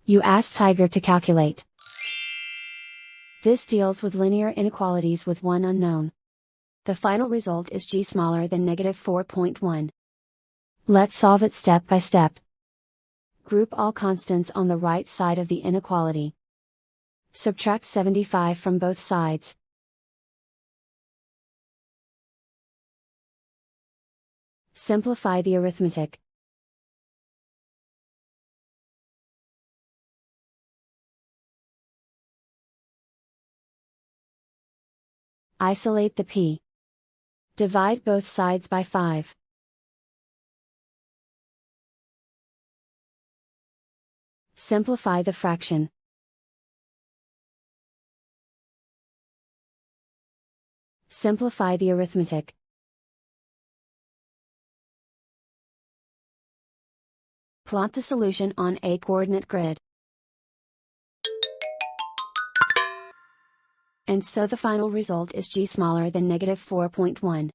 You ask Tiger to calculate. This deals with linear inequalities with one unknown. The final result is g smaller than -4.1. Let's solve it step by step. Group all constants on the right side of the inequality. Subtract 75 from both sides. Simplify the arithmetic. Isolate the p. Divide both sides by 5. Simplify the fraction. Simplify the arithmetic. Plot the solution on a coordinate grid. And so the final result is g smaller than -4.1.